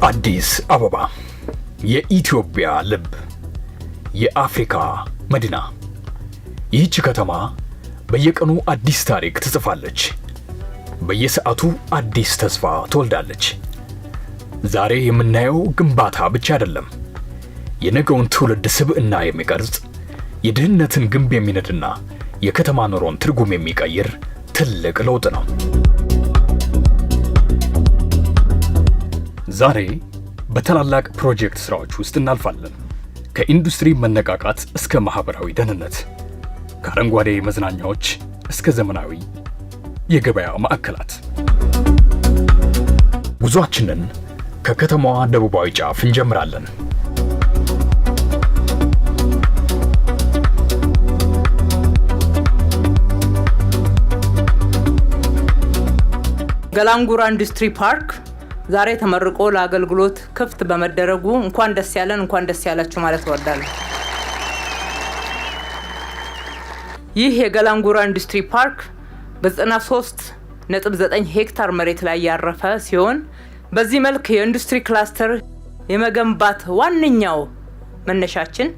አዲስ አበባ የኢትዮጵያ ልብ፣ የአፍሪካ መዲና። ይህች ከተማ በየቀኑ አዲስ ታሪክ ትጽፋለች። በየሰዓቱ አዲስ ተስፋ ትወልዳለች። ዛሬ የምናየው ግንባታ ብቻ አይደለም፣ የነገውን ትውልድ ስብዕና የሚቀርጽ የድህነትን ግንብ የሚነድና የከተማ ኑሮን ትርጉም የሚቀይር ትልቅ ለውጥ ነው። ዛሬ በታላላቅ ፕሮጀክት ስራዎች ውስጥ እናልፋለን። ከኢንዱስትሪ መነቃቃት እስከ ማህበራዊ ደህንነት፣ ከአረንጓዴ መዝናኛዎች እስከ ዘመናዊ የገበያ ማዕከላት። ጉዟችንን ከከተማዋ ደቡባዊ ጫፍ እንጀምራለን። ገላንጉራ ኢንዱስትሪ ፓርክ ዛሬ ተመርቆ ለአገልግሎት ክፍት በመደረጉ እንኳን ደስ ያለን እንኳን ደስ ያላችሁ ማለት እወዳለሁ። ይህ የገላንጉራ ኢንዱስትሪ ፓርክ በ93.9 ሄክታር መሬት ላይ ያረፈ ሲሆን በዚህ መልክ የኢንዱስትሪ ክላስተር የመገንባት ዋነኛው መነሻችን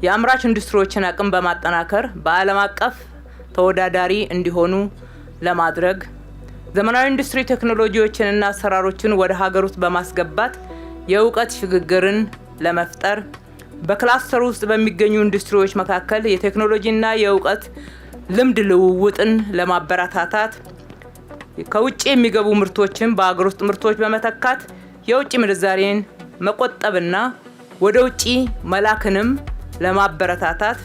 የአምራች ኢንዱስትሪዎችን አቅም በማጠናከር በዓለም አቀፍ ተወዳዳሪ እንዲሆኑ ለማድረግ ዘመናዊ ኢንዱስትሪ ቴክኖሎጂዎችንና አሰራሮችን ወደ ሀገር ውስጥ በማስገባት የእውቀት ሽግግርን ለመፍጠር በክላስተር ውስጥ በሚገኙ ኢንዱስትሪዎች መካከል የቴክኖሎጂና የእውቀት ልምድ ልውውጥን ለማበረታታት ከውጭ የሚገቡ ምርቶችን በአገር ውስጥ ምርቶች በመተካት የውጭ ምንዛሬን መቆጠብና ወደ ውጭ መላክንም ለማበረታታት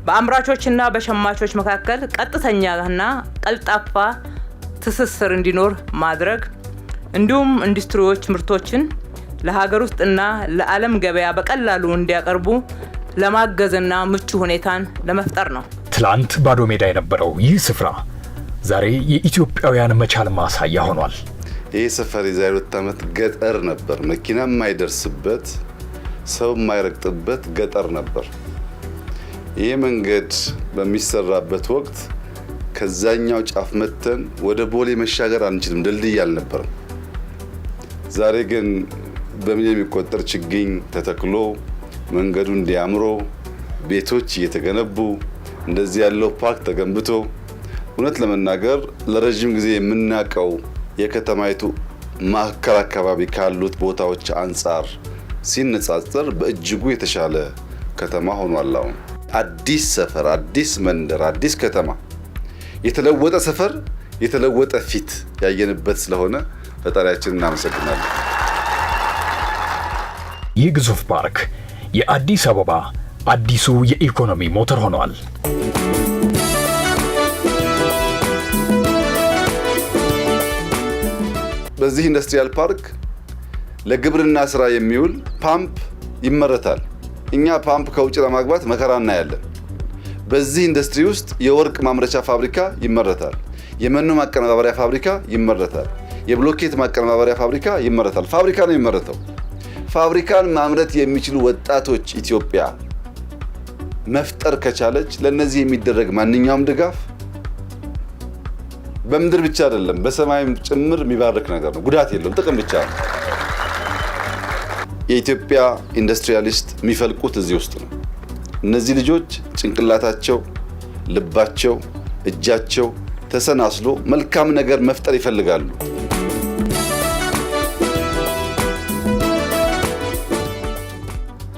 በአምራቾችና በሸማቾች መካከል ቀጥተኛና ቀልጣፋ ትስስር እንዲኖር ማድረግ እንዲሁም ኢንዱስትሪዎች ምርቶችን ለሀገር ውስጥና ለዓለም ገበያ በቀላሉ እንዲያቀርቡ ለማገዝና ምቹ ሁኔታን ለመፍጠር ነው። ትላንት ባዶ ሜዳ የነበረው ይህ ስፍራ ዛሬ የኢትዮጵያውያን መቻል ማሳያ ሆኗል። ይህ ሰፈር የዛሬ 2 ዓመት ገጠር ነበር። መኪና የማይደርስበት፣ ሰው የማይረግጥበት ገጠር ነበር። ይህ መንገድ በሚሰራበት ወቅት ከዛኛው ጫፍ መተን ወደ ቦሌ መሻገር አንችልም፣ ድልድይ አልነበረም። ዛሬ ግን በሚሊዮን የሚቆጠር ችግኝ ተተክሎ መንገዱ እንዲያምሮ ቤቶች እየተገነቡ እንደዚህ ያለው ፓርክ ተገንብቶ እውነት ለመናገር ለረጅም ጊዜ የምናውቀው የከተማይቱ ማዕከል አካባቢ ካሉት ቦታዎች አንጻር ሲነጻጸር በእጅጉ የተሻለ ከተማ ሆኗል። አሁን አዲስ ሰፈር፣ አዲስ መንደር፣ አዲስ ከተማ፣ የተለወጠ ሰፈር፣ የተለወጠ ፊት ያየንበት ስለሆነ ፈጣሪያችንን እናመሰግናለን። ይህ ግዙፍ ፓርክ የአዲስ አበባ አዲሱ የኢኮኖሚ ሞተር ሆኗል። በዚህ ኢንዱስትሪያል ፓርክ ለግብርና ስራ የሚውል ፓምፕ ይመረታል። እኛ ፓምፕ ከውጭ ለማግባት መከራ እናያለን። በዚህ ኢንዱስትሪ ውስጥ የወርቅ ማምረቻ ፋብሪካ ይመረታል። የመኖ ማቀነባበሪያ ፋብሪካ ይመረታል። የብሎኬት ማቀነባበሪያ ፋብሪካ ይመረታል። ፋብሪካ ነው የሚመረተው። ፋብሪካን ማምረት የሚችሉ ወጣቶች ኢትዮጵያ መፍጠር ከቻለች ለነዚህ የሚደረግ ማንኛውም ድጋፍ በምድር ብቻ አይደለም በሰማይም ጭምር የሚባርክ ነገር ነው። ጉዳት የለውም፣ ጥቅም ብቻ ነው። የኢትዮጵያ ኢንዱስትሪያሊስት የሚፈልቁት እዚህ ውስጥ ነው። እነዚህ ልጆች ጭንቅላታቸው፣ ልባቸው፣ እጃቸው ተሰናስሎ መልካም ነገር መፍጠር ይፈልጋሉ።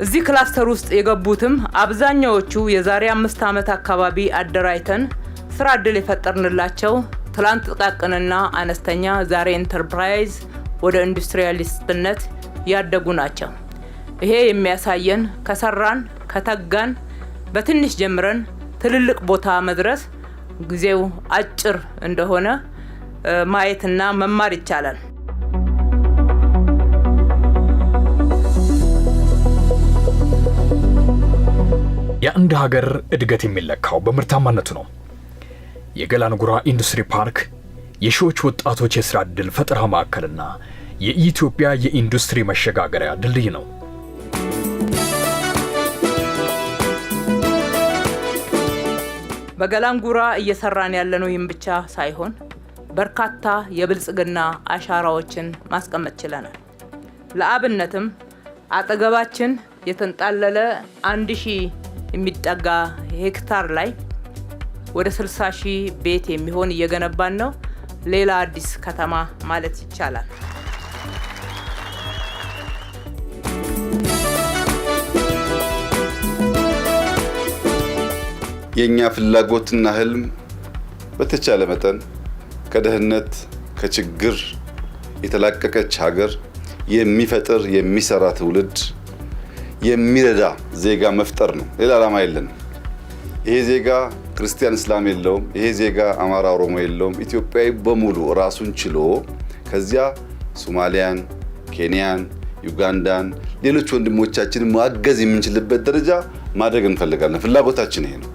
እዚህ ክላስተር ውስጥ የገቡትም አብዛኛዎቹ የዛሬ 5 ዓመት አካባቢ አደራጅተን ስራ ዕድል የፈጠርንላቸው ትላንት ጥቃቅንና አነስተኛ ዛሬ ኢንተርፕራይዝ ወደ ኢንዱስትሪያሊስትነት ያደጉ ናቸው። ይሄ የሚያሳየን ከሰራን ከተጋን በትንሽ ጀምረን ትልልቅ ቦታ መድረስ ጊዜው አጭር እንደሆነ ማየትና መማር ይቻላል። የአንድ ሀገር እድገት የሚለካው በምርታማነቱ ነው። የገላንጉራ ኢንዱስትሪ ፓርክ የሺዎች ወጣቶች የሥራ ዕድል ፈጠራ ማዕከልና የኢትዮጵያ የኢንዱስትሪ መሸጋገሪያ ድልድይ ነው። በገላንጉራ እየሰራን ያለነው ይህም ብቻ ሳይሆን በርካታ የብልጽግና አሻራዎችን ማስቀመጥ ችለናል። ለአብነትም አጠገባችን የተንጣለለ 1000 የሚጠጋ ሄክታር ላይ ወደ 60,000 ቤት የሚሆን እየገነባን ነው። ሌላ አዲስ ከተማ ማለት ይቻላል። የኛ ፍላጎትና ህልም በተቻለ መጠን ከድህነት ከችግር የተላቀቀች ሀገር የሚፈጥር የሚሰራ ትውልድ የሚረዳ ዜጋ መፍጠር ነው። ሌላ ዓላማ የለንም። ይሄ ዜጋ ክርስቲያን እስላም የለውም። ይሄ ዜጋ አማራ ኦሮሞ የለውም። ኢትዮጵያዊ በሙሉ ራሱን ችሎ ከዚያ ሶማሊያን፣ ኬንያን፣ ዩጋንዳን ሌሎች ወንድሞቻችንን ማገዝ የምንችልበት ደረጃ ማድረግ እንፈልጋለን። ፍላጎታችን ይሄ ነው።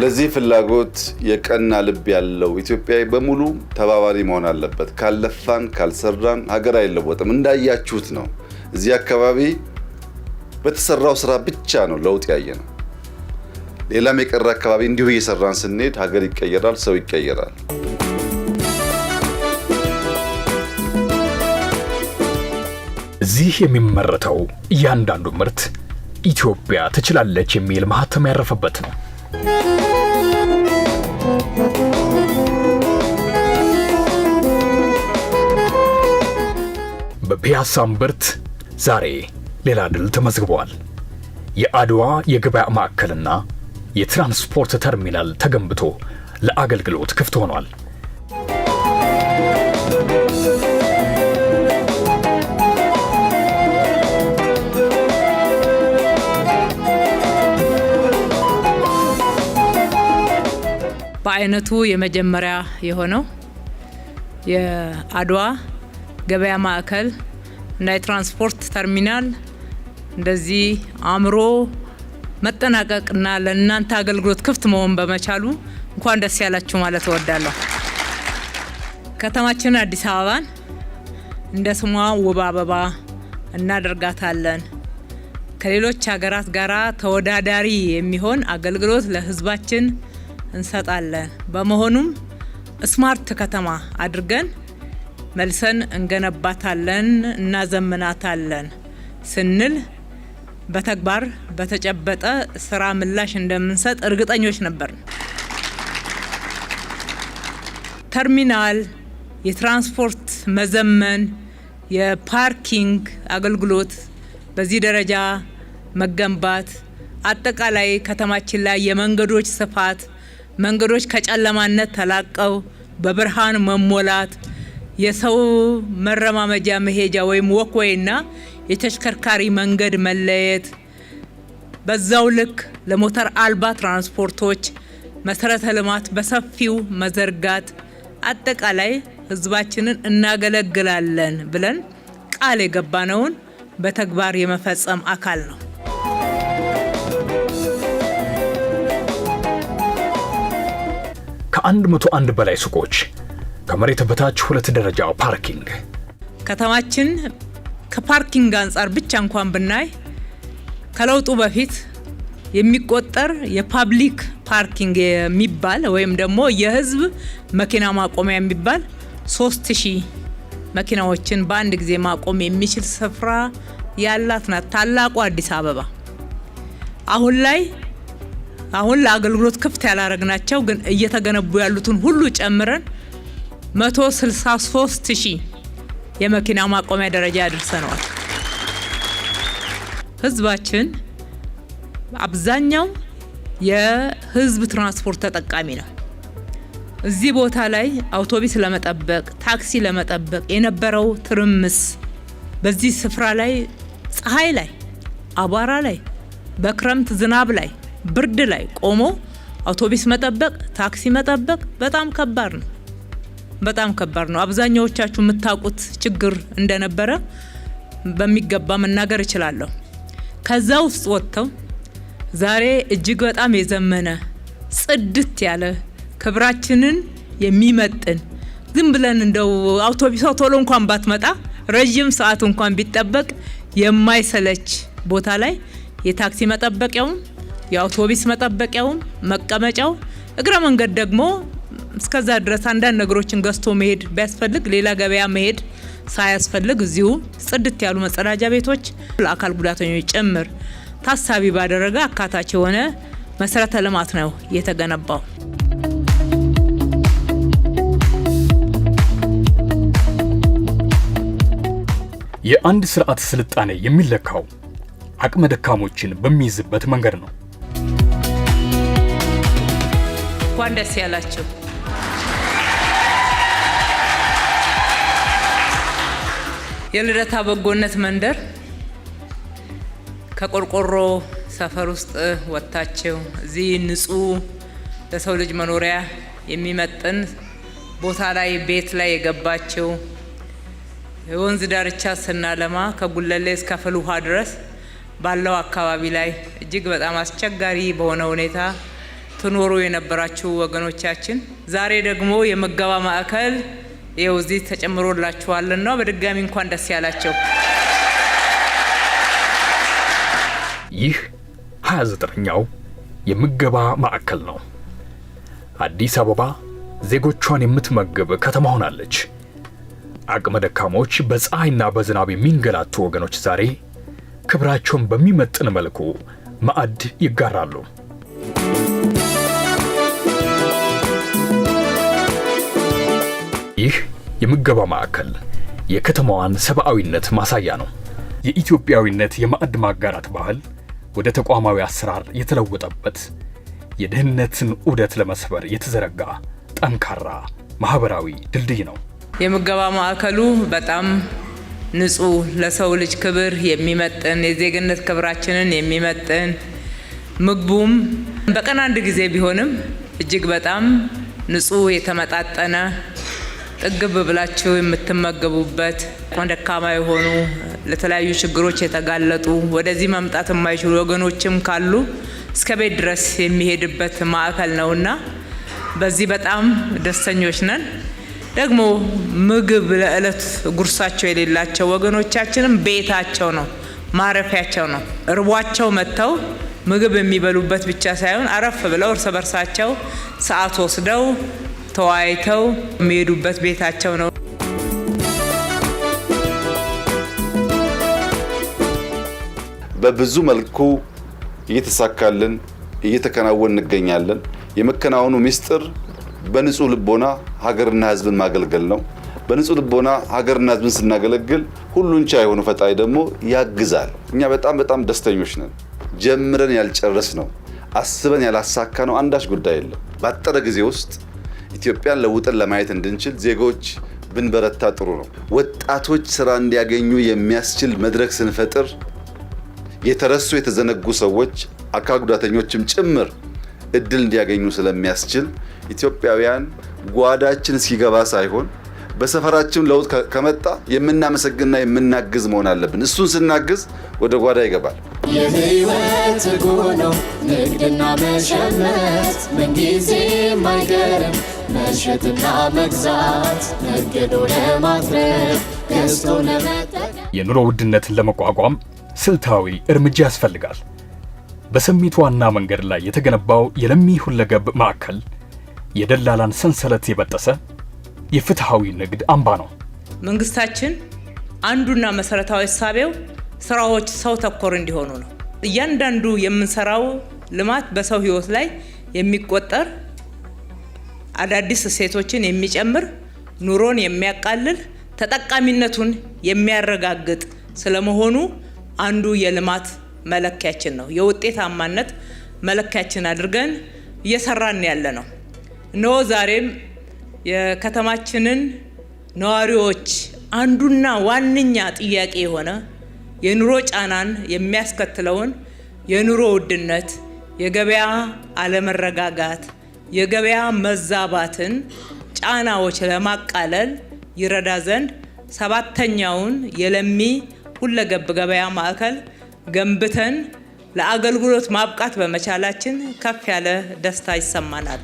ለዚህ ፍላጎት የቀና ልብ ያለው ኢትዮጵያዊ በሙሉ ተባባሪ መሆን አለበት። ካልለፋን ካልሰራን ሀገር አይለወጥም። እንዳያችሁት ነው። እዚህ አካባቢ በተሰራው ስራ ብቻ ነው ለውጥ ያየነው። ሌላም የቀረ አካባቢ እንዲሁ እየሰራን ስንሄድ ሀገር ይቀየራል፣ ሰው ይቀየራል። እዚህ የሚመረተው እያንዳንዱ ምርት ኢትዮጵያ ትችላለች የሚል ማህተም ያረፈበት ነው። በፒያሳ እምብርት ዛሬ ሌላ ድል ተመዝግቧል። የአድዋ የገበያ ማዕከልና የትራንስፖርት ተርሚናል ተገንብቶ ለአገልግሎት ክፍት ሆኗል። በአይነቱ የመጀመሪያ የሆነው የአድዋ ገበያ ማዕከል እና የትራንስፖርት ተርሚናል እንደዚህ አምሮ መጠናቀቅና ለእናንተ አገልግሎት ክፍት መሆን በመቻሉ እንኳን ደስ ያላችሁ ማለት እወዳለሁ። ከተማችን አዲስ አበባን እንደ ስሟ ውብ አበባ እናደርጋታለን። ከሌሎች ሀገራት ጋር ተወዳዳሪ የሚሆን አገልግሎት ለሕዝባችን እንሰጣለን። በመሆኑም ስማርት ከተማ አድርገን መልሰን እንገነባታለን፣ እናዘምናታለን ስንል በተግባር በተጨበጠ ስራ ምላሽ እንደምንሰጥ እርግጠኞች ነበር። ተርሚናል፣ የትራንስፖርት መዘመን፣ የፓርኪንግ አገልግሎት በዚህ ደረጃ መገንባት፣ አጠቃላይ ከተማችን ላይ የመንገዶች ስፋት፣ መንገዶች ከጨለማነት ተላቀው በብርሃን መሞላት፣ የሰው መረማመጃ መሄጃ ወይም ወክዌይና የተሽከርካሪ መንገድ መለየት፣ በዛው ልክ ለሞተር አልባ ትራንስፖርቶች መሰረተ ልማት በሰፊው መዘርጋት፣ አጠቃላይ ህዝባችንን እናገለግላለን ብለን ቃል የገባነውን በተግባር የመፈጸም አካል ነው። ከ101 በላይ ሱቆች፣ ከመሬት በታች 2 ደረጃ ፓርኪንግ። ከተማችን ከፓርኪንግ አንጻር ብቻ እንኳን ብናይ ከለውጡ በፊት የሚቆጠር የፓብሊክ ፓርኪንግ የሚባል ወይም ደግሞ የህዝብ መኪና ማቆሚያ የሚባል 3000 መኪናዎችን በአንድ ጊዜ ማቆም የሚችል ስፍራ ያላት ናት ታላቁ አዲስ አበባ። አሁን ለአገልግሎት ክፍት ያላረግናቸው ግን እየተገነቡ ያሉትን ሁሉ ጨምረን 163,000 የመኪና ማቆሚያ ደረጃ ያደርሰናል። ህዝባችን አብዛኛው የህዝብ ትራንስፖርት ተጠቃሚ ነው። እዚህ ቦታ ላይ አውቶቡስ ለመጠበቅ ታክሲ ለመጠበቅ የነበረው ትርምስ በዚህ ስፍራ ላይ ፀሐይ ላይ አቧራ ላይ በክረምት ዝናብ ላይ ብርድ ላይ ቆሞ አውቶቡስ መጠበቅ ታክሲ መጠበቅ በጣም ከባድ ነው። በጣም ከባድ ነው። አብዛኛዎቻችሁ የምታውቁት ችግር እንደነበረ በሚገባ መናገር እችላለሁ። ከዛ ውስጥ ወጥተው ዛሬ እጅግ በጣም የዘመነ ጽድት ያለ ክብራችንን የሚመጥን ዝም ብለን እንደው አውቶቡስ ቶሎ እንኳን ባትመጣ ረጅም ሰዓት እንኳን ቢጠበቅ የማይሰለች ቦታ ላይ የታክሲ መጠበቂያውም የአውቶቡስ መጠበቂያውም መቀመጫው እግረ መንገድ ደግሞ እስከዛ ድረስ አንዳንድ ነገሮችን ገዝቶ መሄድ ቢያስፈልግ ሌላ ገበያ መሄድ ሳያስፈልግ እዚሁ ጽድት ያሉ መጸዳጃ ቤቶች ለአካል ጉዳተኞች ጭምር ታሳቢ ባደረገ አካታች የሆነ መሰረተ ልማት ነው የተገነባው። የአንድ ስርዓት ስልጣኔ የሚለካው አቅመ ደካሞችን በሚይዝበት መንገድ ነው። እንኳን ደስ ያላችሁ። የልደታ በጎነት መንደር ከቆርቆሮ ሰፈር ውስጥ ወጣችሁ እዚህ ንጹህ ለሰው ልጅ መኖሪያ የሚመጥን ቦታ ላይ ቤት ላይ የገባችሁ የወንዝ ዳርቻ ስናለማ ከጉለሌ እስከ ፍልውሃ ድረስ ባለው አካባቢ ላይ እጅግ በጣም አስቸጋሪ በሆነ ሁኔታ ትኖሩ የነበራችሁ ወገኖቻችን ዛሬ ደግሞ የምገባ ማዕከል ይኸው እዚህ ተጨምሮላችኋልና በድጋሚ እንኳን ደስ ያላችሁ። ይህ 29ኛው የምገባ ማዕከል ነው። አዲስ አበባ ዜጎቿን የምትመግብ ከተማ ሆናለች። አቅመ ደካሞች በፀሐይና በዝናብ የሚንገላቱ ወገኖች ዛሬ ክብራቸውን በሚመጥን መልኩ ማዕድ ይጋራሉ። ይህ የምገባ ማዕከል የከተማዋን ሰብአዊነት ማሳያ ነው። የኢትዮጵያዊነት የማዕድ ማጋራት ባህል ወደ ተቋማዊ አሰራር የተለወጠበት የድህነትን ዑደት ለመስበር የተዘረጋ ጠንካራ ማህበራዊ ድልድይ ነው። የምገባ ማዕከሉ በጣም ንጹህ ለሰው ልጅ ክብር የሚመጥን የዜግነት ክብራችንን የሚመጥን ምግቡም በቀን አንድ ጊዜ ቢሆንም እጅግ በጣም ንጹህ የተመጣጠነ ጥግብ ብላችሁ የምትመገቡበት ደካማ የሆኑ ለተለያዩ ችግሮች የተጋለጡ ወደዚህ መምጣት የማይችሉ ወገኖችም ካሉ እስከ ቤት ድረስ የሚሄድበት ማዕከል ነውና በዚህ በጣም ደስተኞች ነን። ደግሞ ምግብ ለዕለት ጉርሳቸው የሌላቸው ወገኖቻችንም ቤታቸው ነው፣ ማረፊያቸው ነው። እርቧቸው መጥተው ምግብ የሚበሉበት ብቻ ሳይሆን አረፍ ብለው እርስ በርሳቸው ሰዓት ወስደው ተወያይተው የሚሄዱበት ቤታቸው ነው። በብዙ መልኩ እየተሳካልን እየተከናወን እንገኛለን። የመከናወኑ ሚስጥር በንጹህ ልቦና ሀገርና ሕዝብን ማገልገል ነው። በንጹህ ልቦና ሀገርና ሕዝብን ስናገለግል ሁሉን ቻይ የሆነ ፈጣሪ ደግሞ ያግዛል። እኛ በጣም ደስተኞች ነን። ጀምረን ያልጨረስ ነው አስበን ያላሳካ ነው አንዳች ጉዳይ የለም። ባጠረ ጊዜ ውስጥ ኢትዮጵያን ለውጠን ለማየት እንድንችል ዜጎች ብንበረታ ጥሩ ነው። ወጣቶች ስራ እንዲያገኙ የሚያስችል መድረክ ስንፈጥር የተረሱ የተዘነጉ ሰዎች አካል ጉዳተኞችም ጭምር እድል እንዲያገኙ ስለሚያስችል ኢትዮጵያውያን ጓዳችን እስኪገባ ሳይሆን በሰፈራችን ለውጥ ከመጣ የምናመሰግንና የምናግዝ መሆን አለብን። እሱን ስናግዝ ወደ ጓዳ ይገባል። የህይወት ጉዞ ንግድና መሸመት ምንጊዜም አይቀርም። መሸጥና መግዛት ነግዶ ለማትረፍ ገዝቶ ለመጠቀም የኑሮ ውድነትን ለመቋቋም ስልታዊ እርምጃ ያስፈልጋል። በሰሚት ዋና መንገድ ላይ የተገነባው የለሚ ሁለገብ ማዕከል የደላላን ሰንሰለት የበጠሰ የፍትሃዊ ንግድ አምባ ነው። መንግስታችን አንዱና መሰረታዊ እሳቤው ስራዎች ሰው ተኮር እንዲሆኑ ነው። እያንዳንዱ የምንሰራው ልማት በሰው ህይወት ላይ የሚቆጠር አዳዲስ እሴቶችን የሚጨምር ኑሮን የሚያቃልል ተጠቃሚነቱን የሚያረጋግጥ ስለመሆኑ አንዱ የልማት መለኪያችን ነው። የውጤታማነት መለኪያችን አድርገን እየሰራን ያለ ነው። እነሆ ዛሬም የከተማችንን ነዋሪዎች አንዱና ዋነኛ ጥያቄ የሆነ የኑሮ ጫናን የሚያስከትለውን የኑሮ ውድነት፣ የገበያ አለመረጋጋት፣ የገበያ መዛባትን ጫናዎች ለማቃለል ይረዳ ዘንድ 7ኛውን የለሚ ሁለገብ ገበያ ማዕከል ገንብተን ለአገልግሎት ማብቃት በመቻላችን ከፍ ያለ ደስታ ይሰማናል።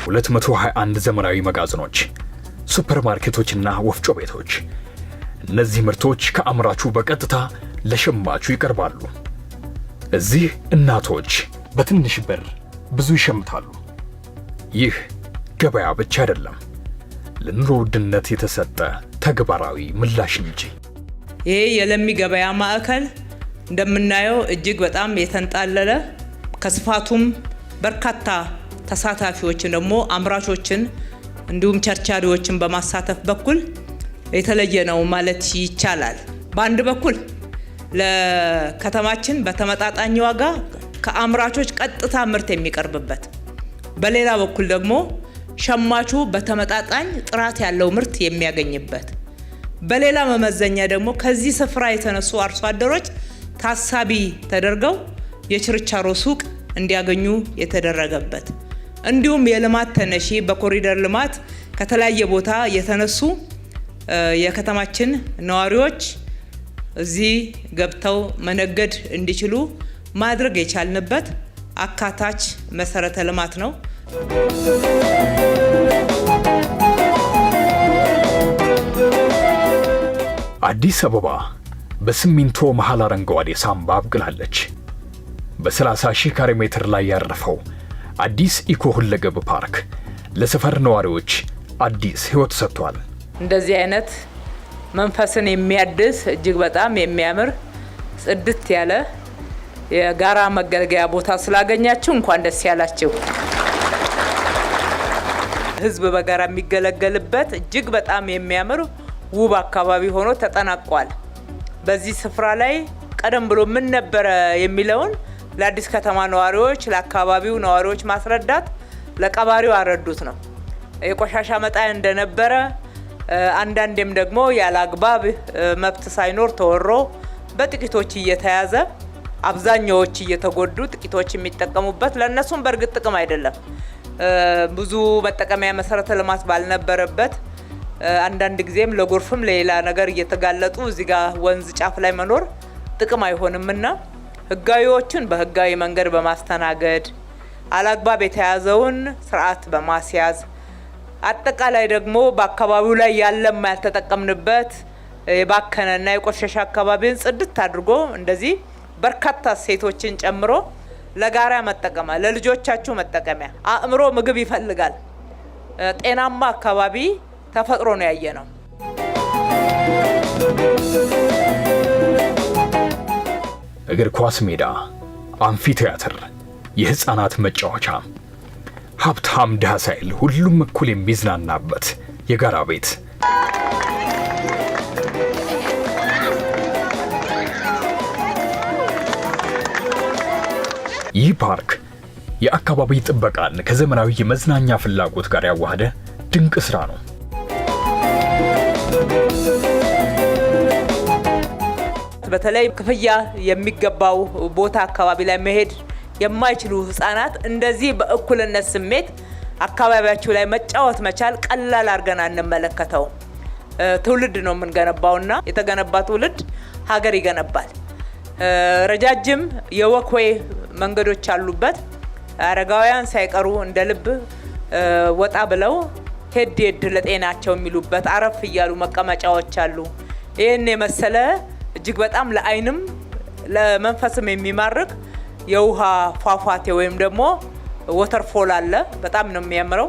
221 ዘመናዊ መጋዘኖች፣ ሱፐርማርኬቶችና ወፍጮ ቤቶች። እነዚህ ምርቶች ከአምራቹ በቀጥታ ለሸማቹ ይቀርባሉ። እዚህ እናቶች በትንሽ ብር ብዙ ይሸምታሉ። ይህ ገበያ ብቻ አይደለም፣ ለኑሮ ውድነት የተሰጠ ተግባራዊ ምላሽ እንጂ። ይሄ የለሚ ገበያ ማዕከል እንደምናየው እጅግ በጣም የተንጣለለ ከስፋቱም በርካታ ተሳታፊዎችን ደግሞ አምራቾችን እንዲሁም ቸርቻሪዎችን በማሳተፍ በኩል የተለየ ነው ማለት ይቻላል። በአንድ በኩል ለከተማችን በተመጣጣኝ ዋጋ ከአምራቾች ቀጥታ ምርት የሚቀርብበት፣ በሌላ በኩል ደግሞ ሸማቹ በተመጣጣኝ ጥራት ያለው ምርት የሚያገኝበት፣ በሌላ መመዘኛ ደግሞ ከዚህ ስፍራ የተነሱ አርሶ አደሮች ታሳቢ ተደርገው የችርቻሮ ሱቅ እንዲያገኙ የተደረገበት፣ እንዲሁም የልማት ተነሺ በኮሪደር ልማት ከተለያየ ቦታ የተነሱ የከተማችን ነዋሪዎች እዚህ ገብተው መነገድ እንዲችሉ ማድረግ የቻልንበት አካታች መሰረተ ልማት ነው። አዲስ አበባ በሲሚንቶ መሃል አረንጓዴ ሳንባ አብቅላለች። በ30,000 ካሬ ሜትር ላይ ያረፈው አዲስ ኢኮ ሁለገብ ፓርክ ለሰፈር ነዋሪዎች አዲስ ህይወት ሰጥቷል። እንደዚህ አይነት መንፈስን የሚያድስ እጅግ በጣም የሚያምር ጽድት ያለ የጋራ መገልገያ ቦታ ስላገኛችሁ እንኳን ደስ ያላችሁ። ህዝብ በጋራ የሚገለገልበት እጅግ በጣም የሚያምር ውብ አካባቢ ሆኖ ተጠናቋል። በዚህ ስፍራ ላይ ቀደም ብሎ ምን ነበረ የሚለውን ለአዲስ ከተማ ነዋሪዎች፣ ለአካባቢው ነዋሪዎች ማስረዳት ለቀባሪው አረዱት ነው። የቆሻሻ መጣያ እንደነበረ አንዳንዴም ደግሞ ያለ አግባብ መብት ሳይኖር ተወሮ በጥቂቶች እየተያዘ አብዛኛዎች እየተጎዱ ጥቂቶች የሚጠቀሙበት ለነሱም በእርግጥ ጥቅም አይደለም ብዙ መጠቀሚያ መሰረተ ልማት ባልነበረበት አንዳንድ ጊዜም ለጎርፍም ለሌላ ነገር እየተጋለጡ እዚህ ጋር ወንዝ ጫፍ ላይ መኖር ጥቅም አይሆንምና ህጋዊዎችን በህጋዊ መንገድ በማስተናገድ አላግባብ የተያዘውን ስርዓት በማስያዝ አጠቃላይ ደግሞ በአካባቢው ላይ ያለም ያልተጠቀምንበት የባከነና የቆሸሸ አካባቢን ጽድት አድርጎ እንደዚህ በርካታ ሴቶችን ጨምሮ ለጋራ መጠቀሚያ ለልጆቻችሁ መጠቀሚያ አእምሮ ምግብ ይፈልጋል። ጤናማ አካባቢ ተፈጥሮ ነው ያየነው። እግር ኳስ ሜዳ፣ አምፊቲያትር፣ የህፃናት መጫወቻ፣ ሀብታም ድሃ ሳይል ሁሉም እኩል የሚዝናናበት የጋራ ቤት። ይህ ፓርክ የአካባቢ ጥበቃን ከዘመናዊ የመዝናኛ ፍላጎት ጋር ያዋሃደ ድንቅ ስራ ነው። በተለይ ክፍያ የሚገባው ቦታ አካባቢ ላይ መሄድ የማይችሉ ህፃናት እንደዚህ በእኩልነት ስሜት አካባቢያቸው ላይ መጫወት መቻል ቀላል አድርገን አንመለከተው። ትውልድ ነው የምንገነባውና የተገነባ ትውልድ ሀገር ይገነባል። ረጃጅም የወክዌይ መንገዶች አሉበት። አረጋውያን ሳይቀሩ እንደ ልብ ወጣ ብለው ሄድ ለጤናቸው የሚሉበት አረፍ እያሉ መቀመጫዎች አሉ። ይህን የመሰለ እጅግ በጣም ለአይንም ለመንፈስም የሚማርክ የውሃ ፏፏቴ ወይም ደግሞ ወተርፎል አለ። በጣም ነው የሚያምረው።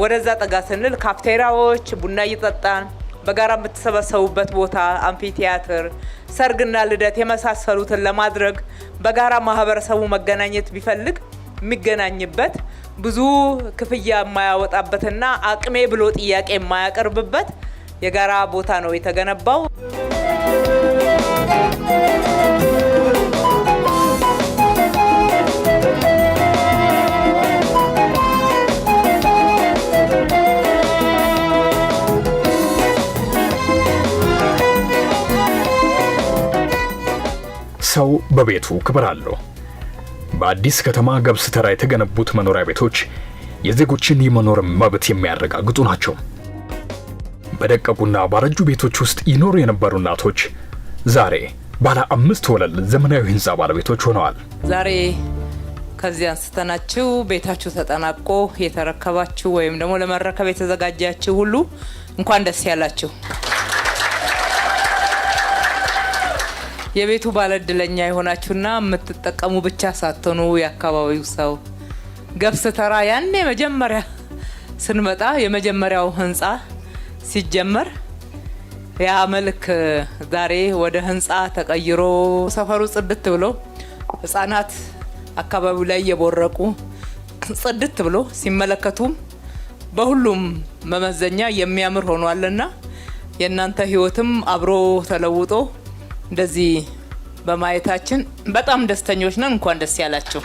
ወደዛ ጠጋ ስንል ካፍቴሪያዎች፣ ቡና እየጠጣን በጋራ የምትሰበሰቡበት ቦታ፣ አምፊቲያትር፣ ሰርግና ልደት የመሳሰሉትን ለማድረግ በጋራ ማህበረሰቡ መገናኘት ቢፈልግ የሚገናኝበት ብዙ ክፍያ የማያወጣበትና አቅሜ ብሎ ጥያቄ የማያቀርብበት የጋራ ቦታ ነው የተገነባው። ሰው በቤቱ ክብር አለው። በአዲስ ከተማ ገብስ ተራ የተገነቡት መኖሪያ ቤቶች የዜጎችን የመኖር መብት የሚያረጋግጡ ናቸው። በደቀቁና ባረጁ ቤቶች ውስጥ ይኖሩ የነበሩ እናቶች ዛሬ ባለ 5 ወለል ዘመናዊ ህንጻ ባለቤቶች ሆነዋል። ዛሬ ከዚህ አንስተናችሁ ቤታችሁ ተጠናቆ የተረከባችሁ ወይም ደግሞ ለመረከብ የተዘጋጃችሁ ሁሉ እንኳን ደስ ያላችሁ። የቤቱ ባለድለኛ የሆናችሁና የምትጠቀሙ ብቻ ሳትሆኑ የአካባቢው ሰው ገብስ ተራ ያኔ መጀመሪያ ስንመጣ የመጀመሪያው ህንፃ ሲጀመር ያ መልክ ዛሬ ወደ ህንፃ ተቀይሮ ሰፈሩ ጽድት ብሎ ህፃናት አካባቢው ላይ የቦረቁ ጽድት ብሎ ሲመለከቱም በሁሉም መመዘኛ የሚያምር ሆኗልና የእናንተ ህይወትም አብሮ ተለውጦ እንደዚህ በማየታችን በጣም ደስተኞች ነን። እንኳን ደስ ያላችሁ።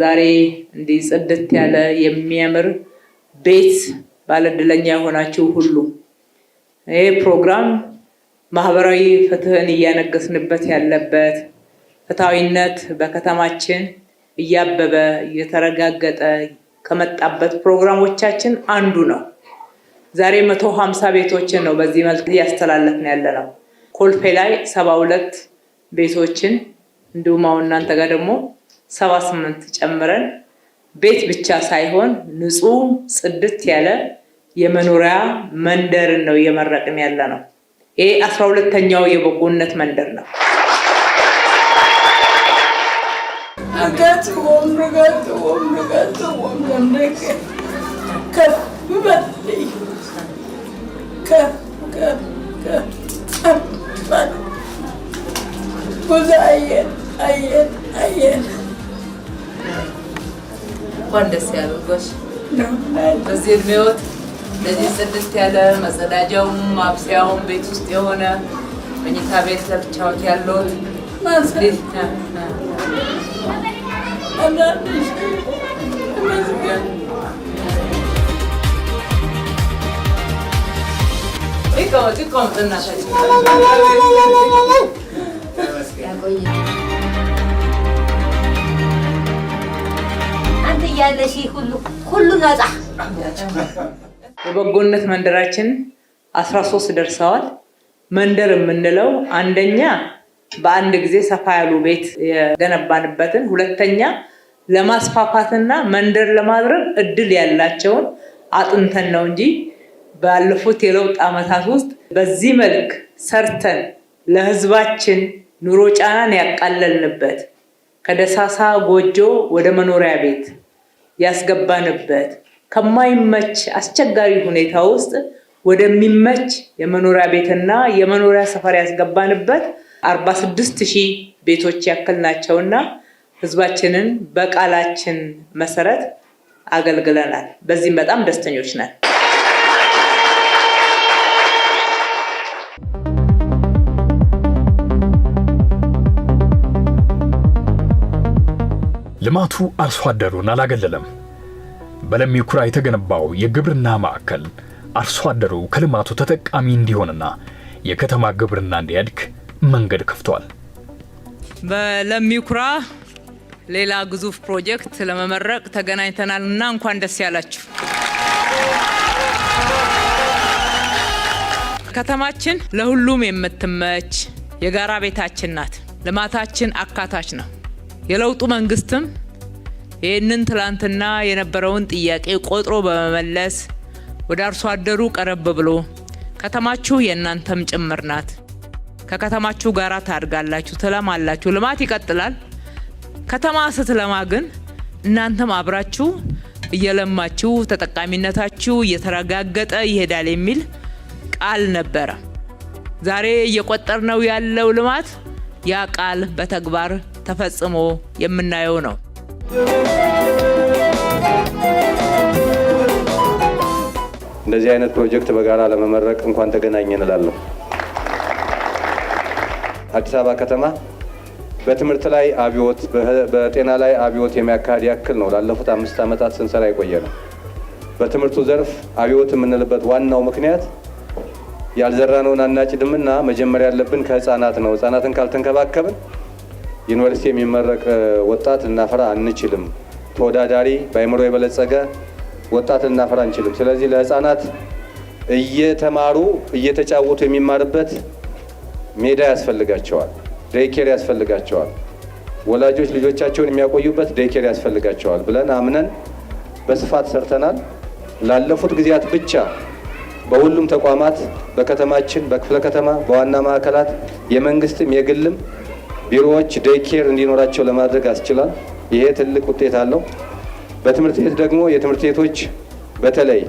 ዛሬ እንዲህ ጽድት ያለ የሚያምር ቤት ባለድለኛ የሆናችሁ ሁሉ ይሄ ፕሮግራም ማህበራዊ ፍትህን እያነገስንበት ያለበት ፍትሃዊነት በከተማችን እያበበ እየተረጋገጠ ከመጣበት ፕሮግራሞቻችን አንዱ ነው። ዛሬ 150 ቤቶችን ነው በዚህ መልክ እያስተላለፍን ያለነው። ኮልፌ ላይ 72 ቤቶችን እንዲሁም አሁን እናንተ ጋር ደግሞ 78 ጨምረን ቤት ብቻ ሳይሆን ንጹህ ጽድት ያለ የመኖሪያ መንደርን ነው እየመረቅን ያለነው። ይሄ 12ኛው የበጎነት መንደር ነው። እንኳን ደስ ያለው ጎሽ። በዚህ እድሜዎት ለዚህ ጽድት ያለ መጸዳጃውም ማብሰያውም ቤት ውስጥ የሆነ መኝታ ቤት ለብቻዎት ያለው ያለሽ ሁሉ ነፃ የበጎነት መንደራችን 13 ደርሰዋል። መንደር የምንለው አንደኛ በአንድ ጊዜ ሰፋ ያሉ ቤት የገነባንበትን፣ ሁለተኛ ለማስፋፋትና መንደር ለማድረግ እድል ያላቸውን አጥንተን ነው እንጂ ባለፉት የለውጥ ዓመታት ውስጥ በዚህ መልክ ሰርተን ለህዝባችን ኑሮ ጫናን ያቃለልንበት ከደሳሳ ጎጆ ወደ መኖሪያ ቤት ያስገባንበት ከማይመች አስቸጋሪ ሁኔታ ውስጥ ወደሚመች የመኖሪያ ቤትና የመኖሪያ ሰፈር ያስገባንበት 46000 ቤቶች ያክል ናቸውና ህዝባችንን በቃላችን መሰረት አገልግለናል። በዚህም በጣም ደስተኞች ነን። ልማቱ አርሶ አደሩን አላገለለም። በለሚ ኩራ የተገነባው የግብርና ማዕከል አርሶ አደሩ ከልማቱ ተጠቃሚ እንዲሆንና የከተማ ግብርና እንዲያድግ መንገድ ከፍቷል። በለሚ ኩራ ሌላ ግዙፍ ፕሮጀክት ለመመረቅ ተገናኝተናልና እንኳን ደስ ያላችሁ። ከተማችን ለሁሉም የምትመች የጋራ ቤታችን ናት። ልማታችን አካታች ነው። የለውጡ መንግስትም ይህንን ትላንትና የነበረውን ጥያቄ ቆጥሮ በመመለስ ወደ አርሶ አደሩ ቀረብ ብሎ ከተማችሁ የእናንተም ጭምር ናት፣ ከከተማችሁ ጋር ታድጋላችሁ፣ ትለማላችሁ፣ ልማት ይቀጥላል። ከተማ ስትለማ ግን እናንተም አብራችሁ እየለማችሁ ተጠቃሚነታችሁ እየተረጋገጠ ይሄዳል የሚል ቃል ነበረ። ዛሬ እየቆጠርነው ያለው ልማት ያ ቃል በተግባር ተፈጽሞ የምናየው ነው። እንደዚህ አይነት ፕሮጀክት በጋራ ለመመረቅ እንኳን ተገናኘን እላለሁ። አዲስ አበባ ከተማ በትምህርት ላይ አብዮት፣ በጤና ላይ አብዮት የሚያካሂድ ያክል ነው ላለፉት 5 ዓመታት ስንሰራ የቆየ ነው። በትምህርቱ ዘርፍ አብዮት የምንልበት ዋናው ምክንያት ያልዘራነውን አናጭድምና መጀመሪያ ያለብን ከህፃናት ነው። ህፃናትን ካልተንከባከብን ዩኒቨርሲቲ የሚመረቅ ወጣት ልናፈራ አንችልም። ተወዳዳሪ በአእምሮ የበለጸገ ወጣት ልናፈራ አንችልም። ስለዚህ ለህፃናት እየተማሩ እየተጫወቱ የሚማርበት ሜዳ ያስፈልጋቸዋል፣ ዴይኬር ያስፈልጋቸዋል። ወላጆች ልጆቻቸውን የሚያቆዩበት ዴይኬር ያስፈልጋቸዋል ብለን አምነን በስፋት ሰርተናል። ላለፉት ጊዜያት ብቻ በሁሉም ተቋማት በከተማችን በክፍለ ከተማ በዋና ማዕከላት የመንግስትም የግልም ቢሮዎች ዴይኬር እንዲኖራቸው ለማድረግ አስችላል። ይሄ ትልቅ ውጤት አለው። በትምህርት ቤት ደግሞ የትምህርት ቤቶች በተለይ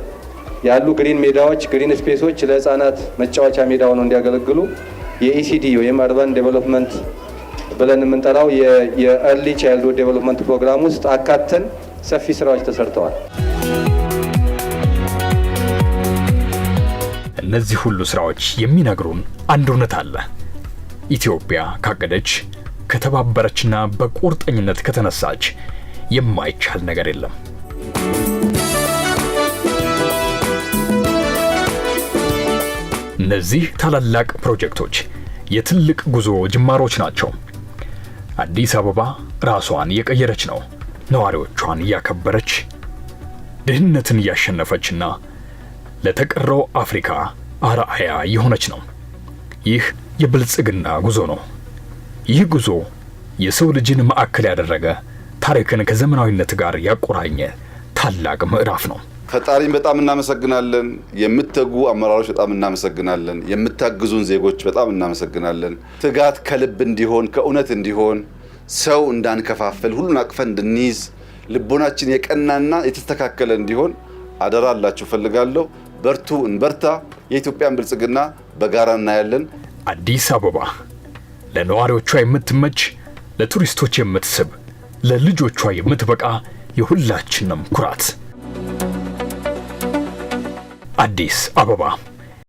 ያሉ ግሪን ሜዳዎች ግሪን ስፔሶች ለህፃናት መጫወቻ ሜዳ ሆነው እንዲያገለግሉ የኢሲዲ ወይም አርባን ዴቨሎፕመንት ብለን የምንጠራው የኤርሊ ቻይልድሁድ ዴቨሎፕመንት ፕሮግራም ውስጥ አካተን ሰፊ ስራዎች ተሰርተዋል። እነዚህ ሁሉ ስራዎች የሚነግሩን አንድ እውነት አለ። ኢትዮጵያ ካቀደች ከተባበረችና በቁርጠኝነት ከተነሳች የማይቻል ነገር የለም። እነዚህ ታላላቅ ፕሮጀክቶች የትልቅ ጉዞ ጅማሮች ናቸው። አዲስ አበባ ራሷን እየቀየረች ነው። ነዋሪዎቿን እያከበረች፣ ድህነትን እያሸነፈችና ለተቀረው አፍሪካ አርአያ የሆነች ነው። ይህ የብልጽግና ጉዞ ነው። ይህ ጉዞ የሰው ልጅን ማዕከል ያደረገ ታሪክን ከዘመናዊነት ጋር ያቆራኘ ታላቅ ምዕራፍ ነው። ፈጣሪን በጣም እናመሰግናለን። የምትተጉ አመራሮች በጣም እናመሰግናለን። የምታግዙን ዜጎች በጣም እናመሰግናለን። ትጋት ከልብ እንዲሆን ከእውነት እንዲሆን ሰው እንዳንከፋፈል ሁሉን አቅፈን እንድንይዝ ልቦናችን የቀናና የተስተካከለ እንዲሆን አደራላችሁ ፈልጋለሁ። በርቱ፣ እንበርታ። የኢትዮጵያን ብልጽግና በጋራ እናያለን። አዲስ አበባ ለነዋሪዎቿ የምትመች፣ ለቱሪስቶች የምትስብ፣ ለልጆቿ የምትበቃ የሁላችንም ኩራት አዲስ አበባ።